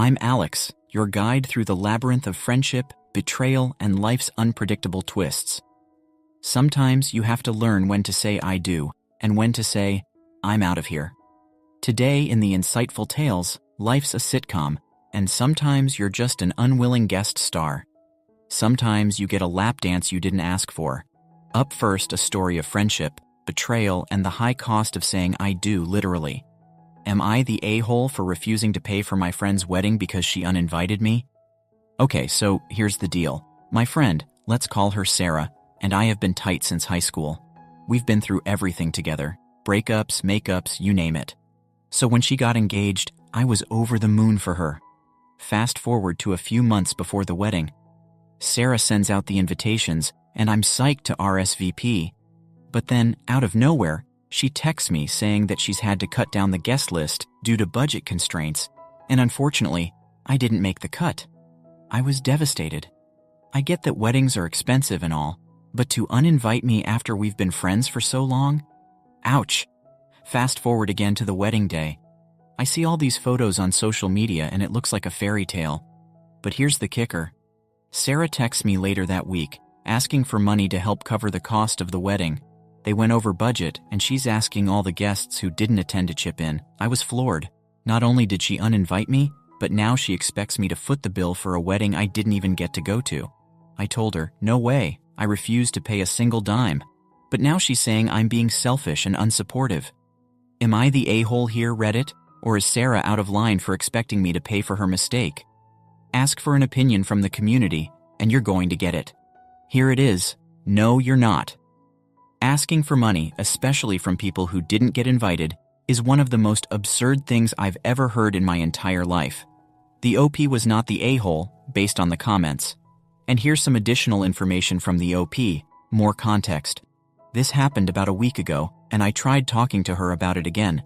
I'm Alex, your guide through the labyrinth of friendship, betrayal, and life's unpredictable twists. Sometimes you have to learn when to say I do, and when to say, I'm out of here. Today in the insightful tales, life's a sitcom, and sometimes you're just an unwilling guest star. Sometimes you get a lap dance you didn't ask for. Up first, a story of friendship, betrayal, and the high cost of saying I do literally. Am I the a-hole for refusing to pay for my friend's wedding because she uninvited me? Okay, so here's the deal. My friend, let's call her Sarah, and I have been tight since high school. We've been through everything together. Breakups, makeups, you name it. So when she got engaged, I was over the moon for her. Fast forward to a few months before the wedding. Sarah sends out the invitations, and I'm psyched to RSVP. But then, out of nowhere, she texts me saying that she's had to cut down the guest list due to budget constraints, and unfortunately, I didn't make the cut. I was devastated. I get that weddings are expensive and all, but to uninvite me after we've been friends for so long? Ouch. Fast forward again to the wedding day. I see all these photos on social media and it looks like a fairy tale. But here's the kicker. Sarah texts me later that week, asking for money to help cover the cost of the wedding. They went over budget, and she's asking all the guests who didn't attend to chip in. I was floored. Not only did she uninvite me, but now she expects me to foot the bill for a wedding I didn't even get to go to. I told her, no way, I refuse to pay a single dime. But now she's saying I'm being selfish and unsupportive. Am I the a-hole here, Reddit? Or is Sarah out of line for expecting me to pay for her mistake? Ask for an opinion from the community, and you're going to get it. Here it is. No, you're not. Asking for money, especially from people who didn't get invited, is one of the most absurd things I've ever heard in my entire life. The OP was not the a-hole, based on the comments. And here's some additional information from the OP, more context. This happened about a week ago, and I tried talking to her about it again.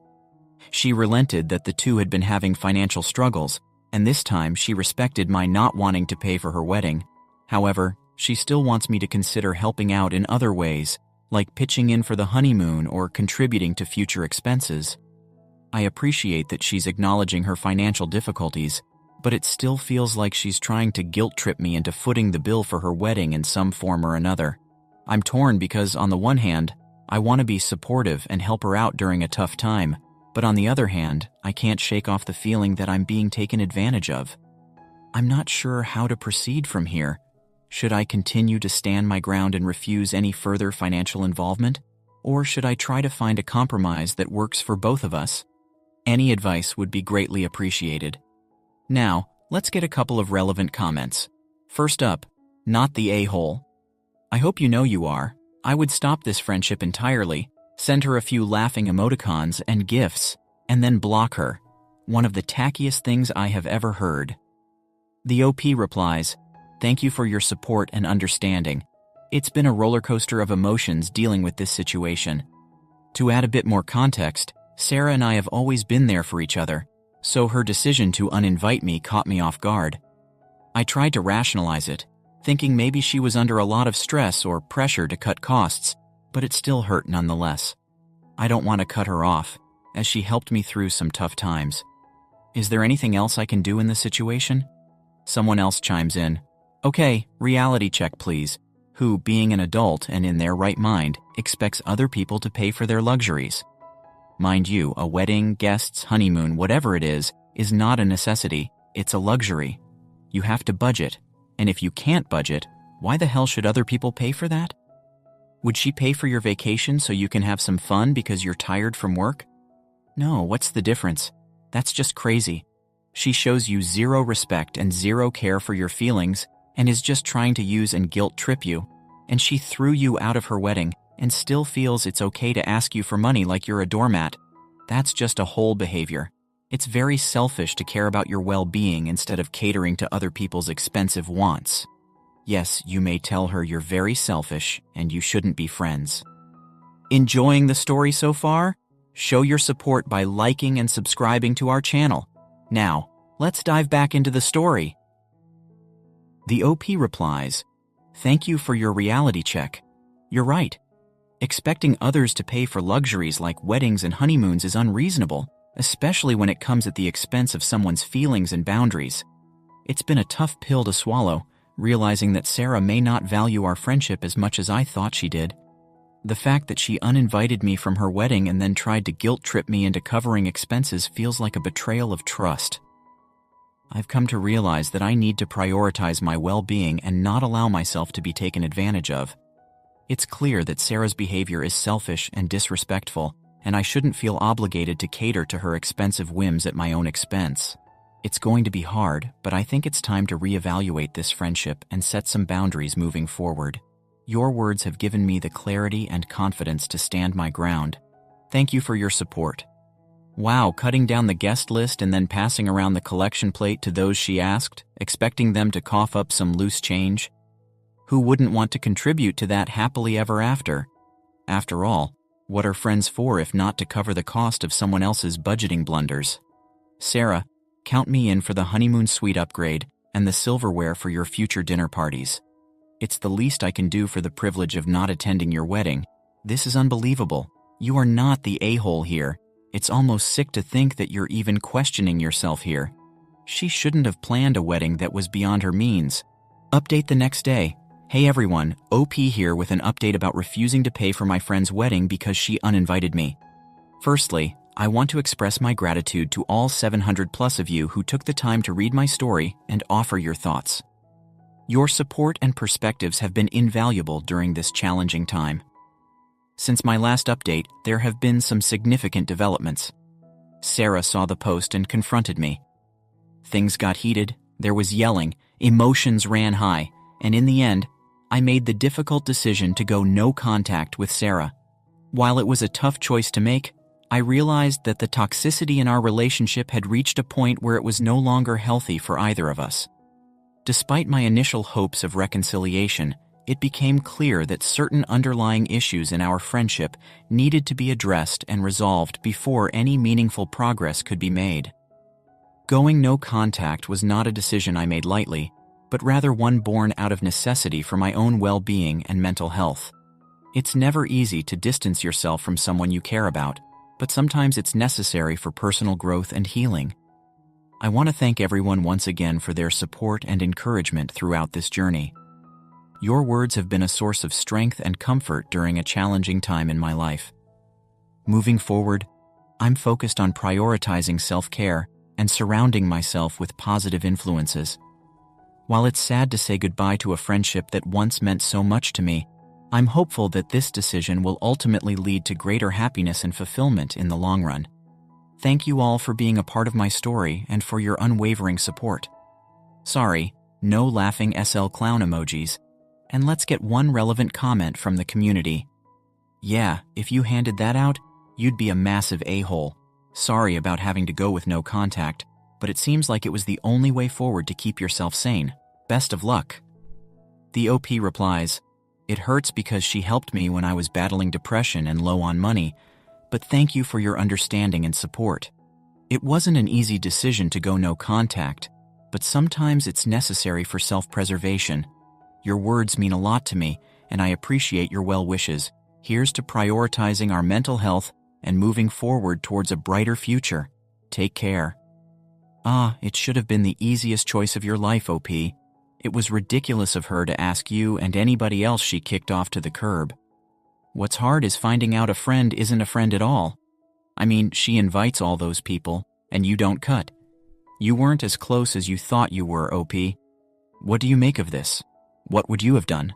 She relented that the two had been having financial struggles, and this time she respected my not wanting to pay for her wedding. However, she still wants me to consider helping out in other ways, like pitching in for the honeymoon or contributing to future expenses. I appreciate that she's acknowledging her financial difficulties, but it still feels like she's trying to guilt-trip me into footing the bill for her wedding in some form or another. I'm torn because, on the one hand, I want to be supportive and help her out during a tough time, but on the other hand, I can't shake off the feeling that I'm being taken advantage of. I'm not sure how to proceed from here. Should I continue to stand my ground and refuse any further financial involvement? Or should I try to find a compromise that works for both of us? Any advice would be greatly appreciated. Now, let's get a couple of relevant comments. First up, not the a-hole. I hope you know you are. I would stop this friendship entirely, send her a few laughing emoticons and gifts, and then block her. One of the tackiest things I have ever heard. The OP replies, thank you for your support and understanding. It's been a roller coaster of emotions dealing with this situation. To add a bit more context, Sarah and I have always been there for each other, so her decision to uninvite me caught me off guard. I tried to rationalize it, thinking maybe she was under a lot of stress or pressure to cut costs, but it still hurt nonetheless. I don't want to cut her off, as she helped me through some tough times. Is there anything else I can do in this situation? Someone else chimes in. Okay, reality check please. Who, being an adult and in their right mind, expects other people to pay for their luxuries? Mind you, a wedding, guests, honeymoon, whatever it is not a necessity, it's a luxury. You have to budget, and if you can't budget, why the hell should other people pay for that? Would she pay for your vacation so you can have some fun because you're tired from work? No, what's the difference? That's just crazy. She shows you zero respect and zero care for your feelings and is just trying to use and guilt-trip you, and she threw you out of her wedding and still feels it's okay to ask you for money like you're a doormat. That's just a whole behavior. It's very selfish to care about your well-being instead of catering to other people's expensive wants. Yes, you may tell her you're very selfish and you shouldn't be friends. Enjoying the story so far? Show your support by liking and subscribing to our channel. Now, let's dive back into the story. The OP replies, thank you for your reality check. You're right. Expecting others to pay for luxuries like weddings and honeymoons is unreasonable, especially when it comes at the expense of someone's feelings and boundaries. It's been a tough pill to swallow, realizing that Sarah may not value our friendship as much as I thought she did. The fact that she uninvited me from her wedding and then tried to guilt-trip me into covering expenses feels like a betrayal of trust. I've come to realize that I need to prioritize my well-being and not allow myself to be taken advantage of. It's clear that Sarah's behavior is selfish and disrespectful, and I shouldn't feel obligated to cater to her expensive whims at my own expense. It's going to be hard, but I think it's time to reevaluate this friendship and set some boundaries moving forward. Your words have given me the clarity and confidence to stand my ground. Thank you for your support. Wow, cutting down the guest list and then passing around the collection plate to those she asked, expecting them to cough up some loose change? Who wouldn't want to contribute to that happily ever after? After all, what are friends for if not to cover the cost of someone else's budgeting blunders? Sarah, count me in for the honeymoon suite upgrade and the silverware for your future dinner parties. It's the least I can do for the privilege of not attending your wedding. This is unbelievable. You are not the a-hole here. It's almost sick to think that you're even questioning yourself here. She shouldn't have planned a wedding that was beyond her means. Update the next day. Hey everyone, OP here with an update about refusing to pay for my friend's wedding because she uninvited me. Firstly, I want to express my gratitude to all 700 plus of you who took the time to read my story and offer your thoughts. Your support and perspectives have been invaluable during this challenging time. Since my last update, there have been some significant developments. Sarah saw the post and confronted me. Things got heated, there was yelling, emotions ran high, and in the end, I made the difficult decision to go no contact with Sarah. While it was a tough choice to make, I realized that the toxicity in our relationship had reached a point where it was no longer healthy for either of us. Despite my initial hopes of reconciliation, it became clear that certain underlying issues in our friendship needed to be addressed and resolved before any meaningful progress could be made. Going no contact was not a decision I made lightly, but rather one born out of necessity for my own well-being and mental health. It's never easy to distance yourself from someone you care about, but sometimes it's necessary for personal growth and healing. I want to thank everyone once again for their support and encouragement throughout this journey. Your words have been a source of strength and comfort during a challenging time in my life. Moving forward, I'm focused on prioritizing self-care and surrounding myself with positive influences. While it's sad to say goodbye to a friendship that once meant so much to me, I'm hopeful that this decision will ultimately lead to greater happiness and fulfillment in the long run. Thank you all for being a part of my story and for your unwavering support. Sorry, no laughing SL clown emojis. And let's get one relevant comment from the community. Yeah, if you handed that out, you'd be a massive a-hole. Sorry about having to go with no contact, but it seems like it was the only way forward to keep yourself sane. Best of luck. The OP replies, it hurts because she helped me when I was battling depression and low on money, but thank you for your understanding and support. It wasn't an easy decision to go no contact, but sometimes it's necessary for self-preservation. Your words mean a lot to me, and I appreciate your well wishes. Here's to prioritizing our mental health and moving forward towards a brighter future. Take care. It should have been the easiest choice of your life, OP. It was ridiculous of her to ask you and anybody else she kicked off to the curb. What's hard is finding out a friend isn't a friend at all. I mean, she invites all those people, and you don't cut. You weren't as close as you thought you were, OP. What do you make of this? What would you have done?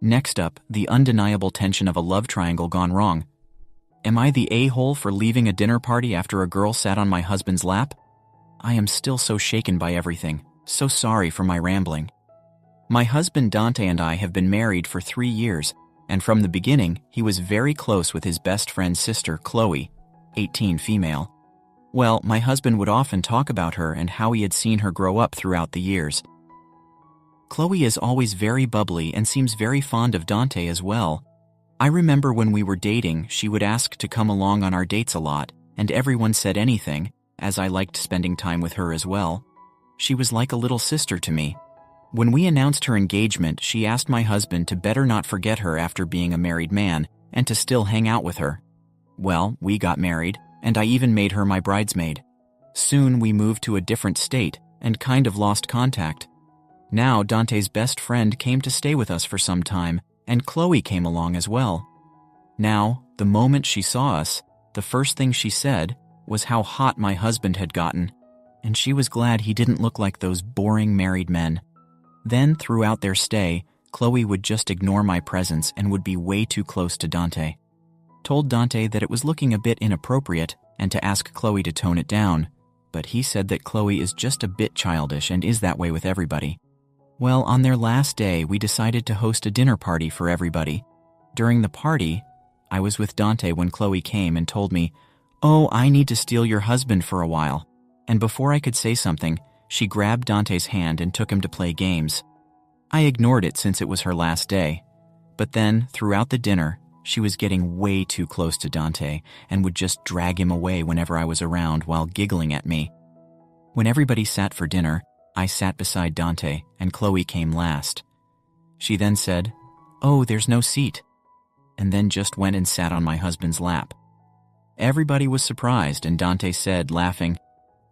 Next up, the undeniable tension of a love triangle gone wrong. Am I the a-hole for leaving a dinner party after a girl sat on my husband's lap? I am still so shaken by everything. So sorry for my rambling. My husband Dante and I have been married for 3 years, and from the beginning, he was very close with his best friend's sister, Chloe, 18 female. Well, my husband would often talk about her and how he had seen her grow up throughout the years. Chloe is always very bubbly and seems very fond of Dante as well. I remember when we were dating, she would ask to come along on our dates a lot, and everyone said anything, as I liked spending time with her as well. She was like a little sister to me. When we announced her engagement, she asked my husband to better not forget her after being a married man, and to still hang out with her. Well, we got married, and I even made her my bridesmaid. Soon we moved to a different state and kind of lost contact. Now Dante's best friend came to stay with us for some time, and Chloe came along as well. Now, the moment she saw us, the first thing she said was how hot my husband had gotten, and she was glad he didn't look like those boring married men. Then, throughout their stay, Chloe would just ignore my presence and would be way too close to Dante. Told Dante that it was looking a bit inappropriate and to ask Chloe to tone it down, but he said that Chloe is just a bit childish and is that way with everybody. Well, on their last day, we decided to host a dinner party for everybody. During the party, I was with Dante when Chloe came and told me, "Oh, I need to steal your husband for a while." And before I could say something, she grabbed Dante's hand and took him to play games. I ignored it since it was her last day. But then, throughout the dinner, she was getting way too close to Dante and would just drag him away whenever I was around while giggling at me. When everybody sat for dinner, I sat beside Dante and Chloe came last. She then said, "Oh, there's no seat," and then just went and sat on my husband's lap. Everybody was surprised and Dante said, laughing,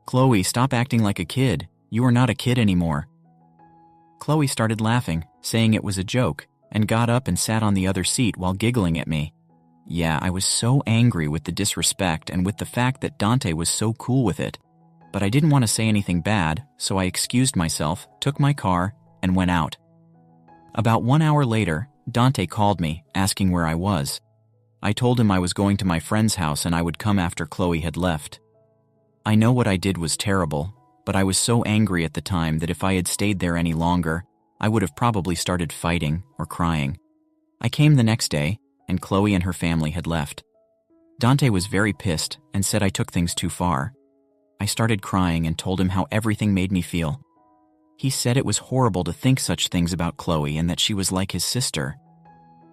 "Chloe, stop acting like a kid. You are not a kid anymore." Chloe started laughing, saying it was a joke, and got up and sat on the other seat while giggling at me. Yeah, I was so angry with the disrespect and with the fact that Dante was so cool with it. But I didn't want to say anything bad, so I excused myself, took my car, and went out. About 1 hour later, Dante called me, asking where I was. I told him I was going to my friend's house and I would come after Chloe had left. I know what I did was terrible, but I was so angry at the time that if I had stayed there any longer, I would have probably started fighting or crying. I came the next day, and Chloe and her family had left. Dante was very pissed and said I took things too far. I started crying and told him how everything made me feel. He said it was horrible to think such things about Chloe and that she was like his sister.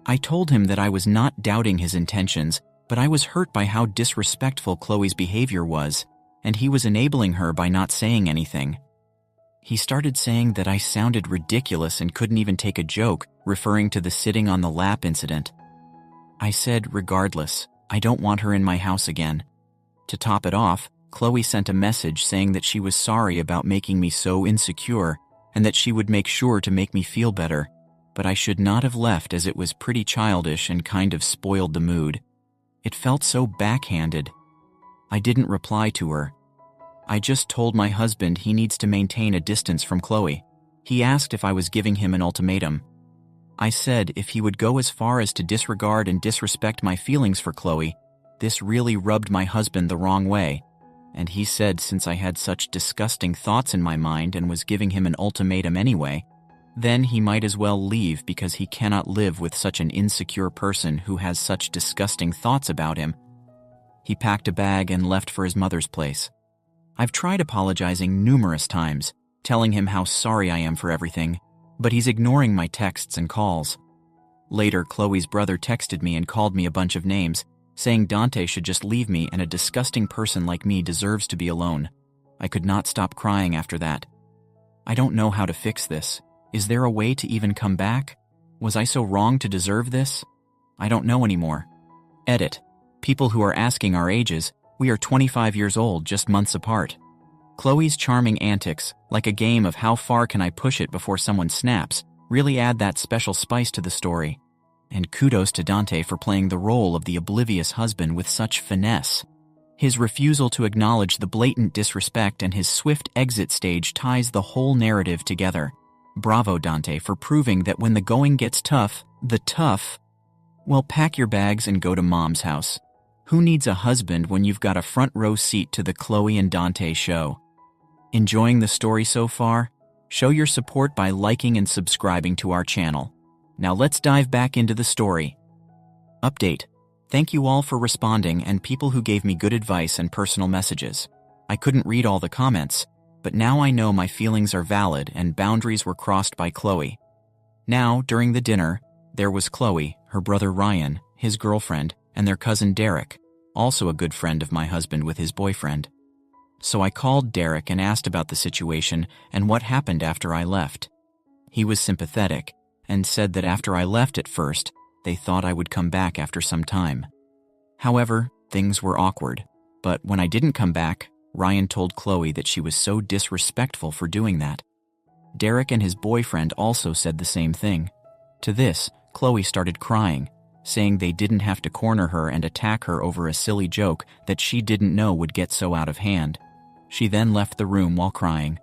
I told him that I was not doubting his intentions, but I was hurt by how disrespectful Chloe's behavior was, and he was enabling her by not saying anything. He started saying that I sounded ridiculous and couldn't even take a joke, referring to the sitting on the lap incident. I said, regardless, I don't want her in my house again. To top it off, Chloe sent a message saying that she was sorry about making me so insecure and that she would make sure to make me feel better, but I should not have left as it was pretty childish and kind of spoiled the mood. It felt so backhanded. I didn't reply to her. I just told my husband he needs to maintain a distance from Chloe. He asked if I was giving him an ultimatum. I said if he would go as far as to disregard and disrespect my feelings for Chloe, this really rubbed my husband the wrong way. And he said since I had such disgusting thoughts in my mind and was giving him an ultimatum anyway, then he might as well leave because he cannot live with such an insecure person who has such disgusting thoughts about him. He packed a bag and left for his mother's place. I've tried apologizing numerous times, telling him how sorry I am for everything, but he's ignoring my texts and calls. Later, Chloe's brother texted me and called me a bunch of names, saying Dante should just leave me and a disgusting person like me deserves to be alone. I could not stop crying after that. I don't know how to fix this. Is there a way to even come back? Was I so wrong to deserve this? I don't know anymore. Edit. People who are asking our ages, we are 25 years old, just months apart. Chloe's charming antics, like a game of how far can I push it before someone snaps, really add that special spice to the story. And kudos to Dante for playing the role of the oblivious husband with such finesse. His refusal to acknowledge the blatant disrespect and his swift exit stage ties the whole narrative together. Bravo, Dante, for proving that when the going gets tough, well, pack your bags and go to mom's house. Who needs a husband when you've got a front row seat to the Chloe and Dante show? Enjoying the story so far? Show your support by liking and subscribing to our channel. Now let's dive back into the story. Update. Thank you all for responding and people who gave me good advice and personal messages. I couldn't read all the comments, but now I know my feelings are valid and boundaries were crossed by Chloe. Now, during the dinner, there was Chloe, her brother Ryan, his girlfriend, and their cousin Derek, also a good friend of my husband with his boyfriend. So I called Derek and asked about the situation and what happened after I left. He was sympathetic and said that after I left at first, they thought I would come back after some time. However, things were awkward. But when I didn't come back, Ryan told Chloe that she was so disrespectful for doing that. Derek and his boyfriend also said the same thing. To this, Chloe started crying, saying they didn't have to corner her and attack her over a silly joke that she didn't know would get so out of hand. She then left the room while crying.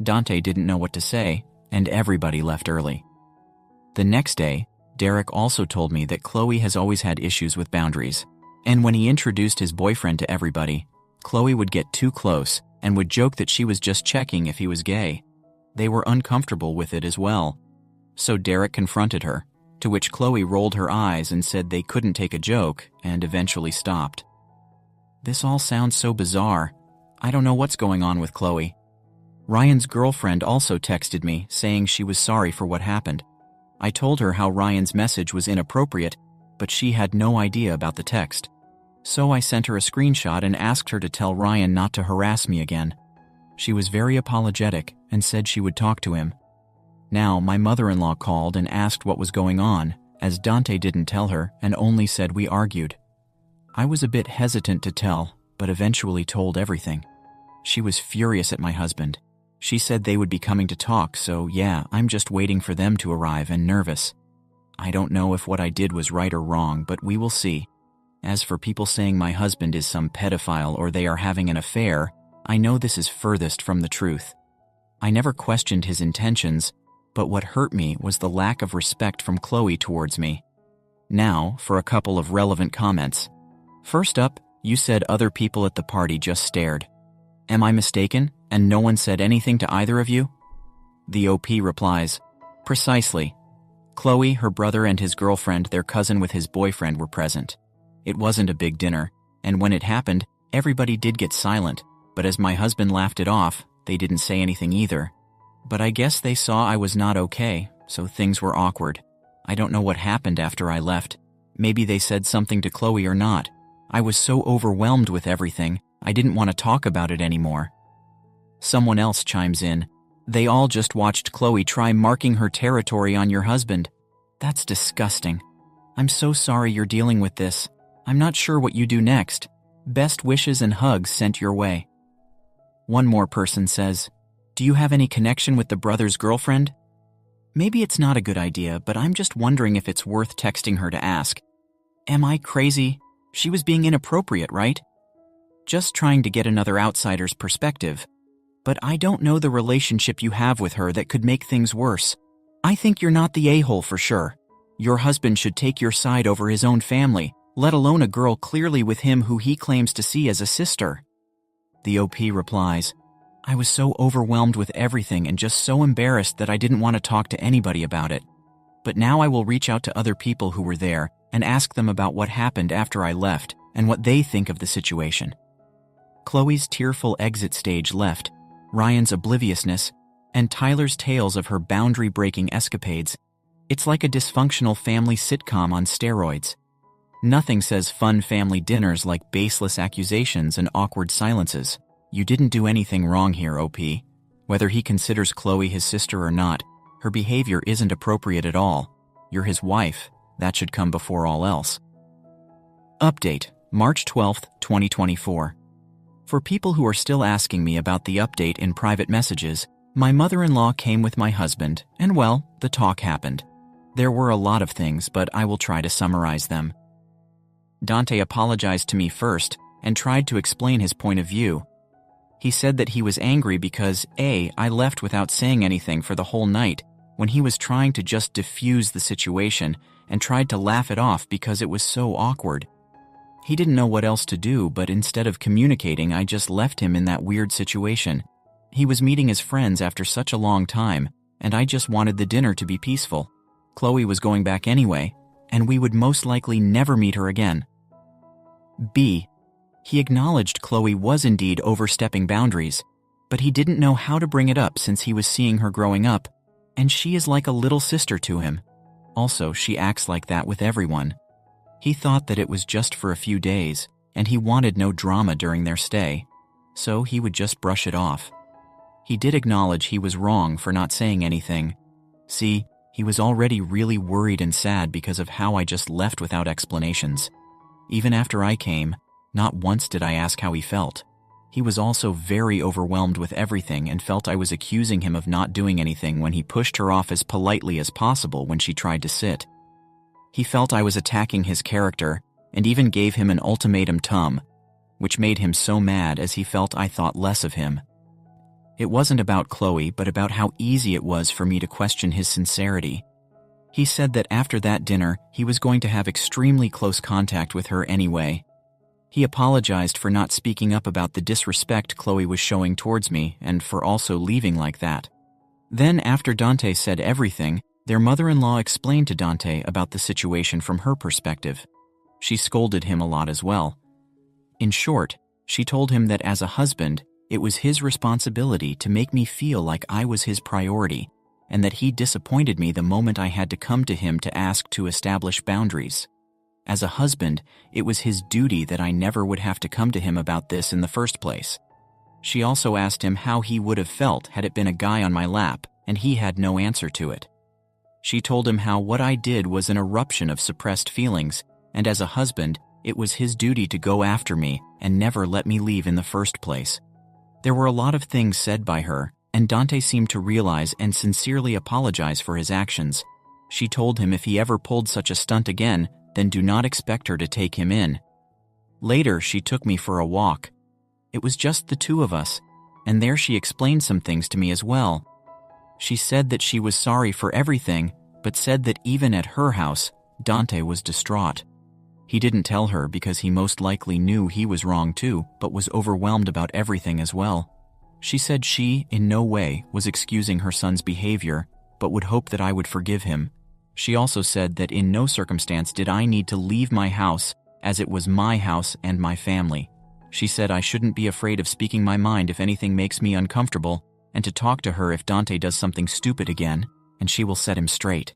Dante didn't know what to say, and everybody left early. The next day, Derek also told me that Chloe has always had issues with boundaries, and when he introduced his boyfriend to everybody, Chloe would get too close and would joke that she was just checking if he was gay. They were uncomfortable with it as well. So Derek confronted her, to which Chloe rolled her eyes and said they couldn't take a joke and eventually stopped. This all sounds so bizarre. I don't know what's going on with Chloe. Ryan's girlfriend also texted me saying she was sorry for what happened. I told her how Ryan's message was inappropriate, but she had no idea about the text. So I sent her a screenshot and asked her to tell Ryan not to harass me again. She was very apologetic and said she would talk to him. Now, my mother-in-law called and asked what was going on, as Dante didn't tell her and only said we argued. I was a bit hesitant to tell, but eventually told everything. She was furious at my husband. She said they would be coming to talk, so yeah, I'm just waiting for them to arrive and nervous. I don't know if what I did was right or wrong, but we will see. As for people saying my husband is some pedophile or they are having an affair, I know this is furthest from the truth. I never questioned his intentions, but what hurt me was the lack of respect from Chloe towards me. Now, for a couple of relevant comments. First up, you said other people at the party just stared. Am I mistaken, and no one said anything to either of you? The OP replies, precisely. Chloe, her brother, and his girlfriend, their cousin with his boyfriend, were present. It wasn't a big dinner, and when it happened, everybody did get silent, but as my husband laughed it off, they didn't say anything either. But I guess they saw I was not okay, so things were awkward. I don't know what happened after I left. Maybe they said something to Chloe or not. I was so overwhelmed with everything, I didn't want to talk about it anymore. Someone else chimes in. They all just watched Chloe try marking her territory on your husband. That's disgusting. I'm so sorry you're dealing with this. I'm not sure what you do next. Best wishes and hugs sent your way. One more person says, do you have any connection with the brother's girlfriend? Maybe it's not a good idea, but I'm just wondering if it's worth texting her to ask. Am I crazy? She was being inappropriate, right? Just trying to get another outsider's perspective. But I don't know the relationship you have with her that could make things worse. I think you're not the a-hole for sure. Your husband should take your side over his own family, let alone a girl clearly with him who he claims to see as a sister. The OP replies, I was so overwhelmed with everything and just so embarrassed that I didn't want to talk to anybody about it. But now I will reach out to other people who were there and ask them about what happened after I left and what they think of the situation. Chloe's tearful exit stage left, Ryan's obliviousness, and Tyler's tales of her boundary-breaking escapades. It's like a dysfunctional family sitcom on steroids. Nothing says fun family dinners like baseless accusations and awkward silences. You didn't do anything wrong here, OP. Whether he considers Chloe his sister or not, her behavior isn't appropriate at all. You're his wife. That should come before all else. Update, March 12th, 2024. For people who are still asking me about the update in private messages, my mother-in-law came with my husband, and well, the talk happened. There were a lot of things, but I will try to summarize them. Dante apologized to me first and tried to explain his point of view. He said that he was angry because I left without saying anything for the whole night when he was trying to just diffuse the situation and tried to laugh it off because it was so awkward. He didn't know what else to do, but instead of communicating, I just left him in that weird situation. He was meeting his friends after such a long time, and I just wanted the dinner to be peaceful. Chloe was going back anyway, and we would most likely never meet her again. B. He acknowledged Chloe was indeed overstepping boundaries, but he didn't know how to bring it up since he was seeing her growing up, and she is like a little sister to him. Also, she acts like that with everyone. He thought that it was just for a few days, and he wanted no drama during their stay, so he would just brush it off. He did acknowledge he was wrong for not saying anything. See, he was already really worried and sad because of how I just left without explanations. Even after I came, Not once did I ask how he felt. He was also very overwhelmed with everything and felt I was accusing him of not doing anything when he pushed her off as politely as possible when she tried to sit. He felt I was attacking his character and even gave him an ultimatum, which made him so mad as he felt I thought less of him. It wasn't about Chloe, but about how easy it was for me to question his sincerity. He said that after that dinner, he was going to have extremely close contact with her anyway. He apologized for not speaking up about the disrespect Chloe was showing towards me and for also leaving like that. Then, after Dante said everything, their mother-in-law explained to Dante about the situation from her perspective. She scolded him a lot as well. In short, she told him that as a husband, it was his responsibility to make me feel like I was his priority, and that he disappointed me the moment I had to come to him to ask to establish boundaries. As a husband, it was his duty that I never would have to come to him about this in the first place. She also asked him how he would have felt had it been a guy on my lap, and he had no answer to it. She told him how what I did was an eruption of suppressed feelings, and as a husband, it was his duty to go after me and never let me leave in the first place. There were a lot of things said by her, and Dante seemed to realize and sincerely apologize for his actions. She told him if he ever pulled such a stunt again, then do not expect her to take him in. Later, she took me for a walk. It was just the two of us, and there she explained some things to me as well. She said that she was sorry for everything, but said that even at her house, Dante was distraught. He didn't tell her because he most likely knew he was wrong too, but was overwhelmed about everything as well. She said she, in no way, was excusing her son's behavior, but would hope that I would forgive him. She also said that in no circumstance did I need to leave my house, as it was my house and my family. She said I shouldn't be afraid of speaking my mind if anything makes me uncomfortable, and to talk to her if Dante does something stupid again, and she will set him straight.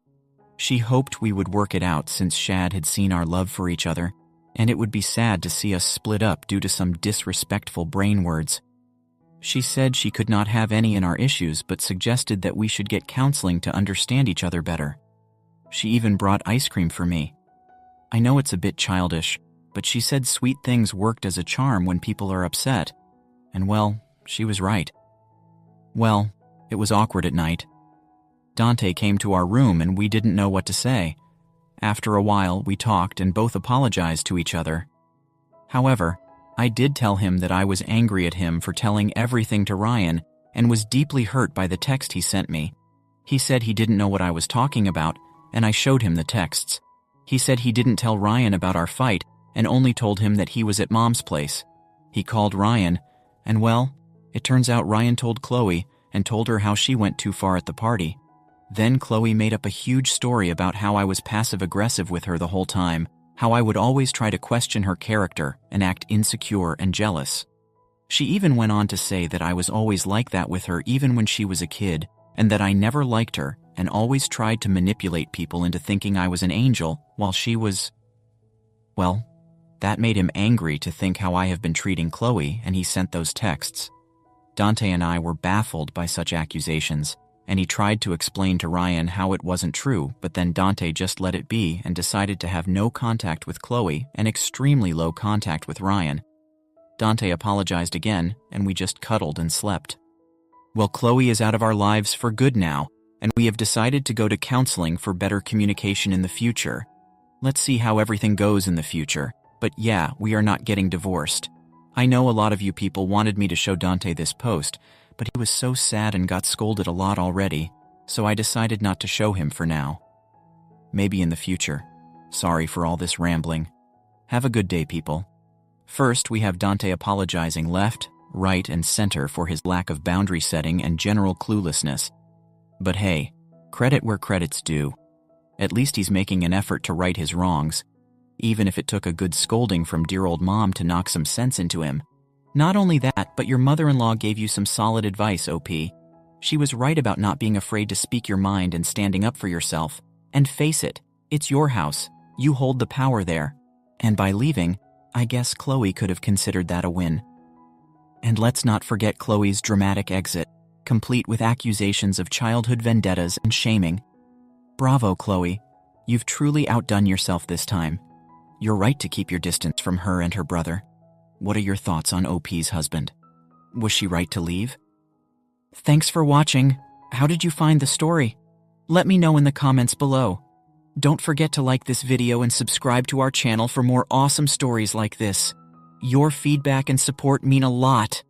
She hoped we would work it out since Shad had seen our love for each other, and it would be sad to see us split up due to some disrespectful brain words. She said she could not have any in our issues, but suggested that we should get counseling to understand each other better. She even brought ice cream for me. I know it's a bit childish, but she said sweet things worked as a charm when people are upset. And well, she was right. Well, it was awkward at night. Dante came to our room and we didn't know what to say. After a while, we talked and both apologized to each other. However, I did tell him that I was angry at him for telling everything to Ryan and was deeply hurt by the text he sent me. He said he didn't know what I was talking about, and I showed him the texts. He said he didn't tell Ryan about our fight and only told him that he was at Mom's place. He called Ryan, and well, it turns out Ryan told Chloe and told her how she went too far at the party. Then Chloe made up a huge story about how I was passive-aggressive with her the whole time, how I would always try to question her character and act insecure and jealous. She even went on to say that I was always like that with her even when she was a kid, and that I never liked her and always tried to manipulate people into thinking I was an angel while she was... Well, that made him angry to think how I have been treating Chloe, and he sent those texts. Dante and I were baffled by such accusations, and he tried to explain to Ryan how it wasn't true, but then Dante just let it be and decided to have no contact with Chloe and extremely low contact with Ryan. Dante apologized again, and we just cuddled and slept. Well, Chloe is out of our lives for good now, and we have decided to go to counseling for better communication in the future. Let's see how everything goes in the future, but yeah, we are not getting divorced. I know a lot of you people wanted me to show Dante this post, but he was so sad and got scolded a lot already, so I decided not to show him for now. Maybe in the future. Sorry for all this rambling. Have a good day, people. First, we have Dante apologizing left, right, and center for his lack of boundary setting and general cluelessness. But hey, credit where credit's due. At least he's making an effort to right his wrongs, even if it took a good scolding from dear old mom to knock some sense into him. Not only that, but your mother-in-law gave you some solid advice, OP. She was right about not being afraid to speak your mind and standing up for yourself. And face it, it's your house. You hold the power there. And by leaving, I guess Chloe could have considered that a win. And let's not forget Chloe's dramatic exit, complete with accusations of childhood vendettas and shaming. Bravo, Chloe. You've truly outdone yourself this time. You're right to keep your distance from her and her brother. What are your thoughts on OP's husband? Was she right to leave? Thanks for watching. How did you find the story? Let me know in the comments below. Don't forget to like this video and subscribe to our channel for more awesome stories like this. Your feedback and support mean a lot.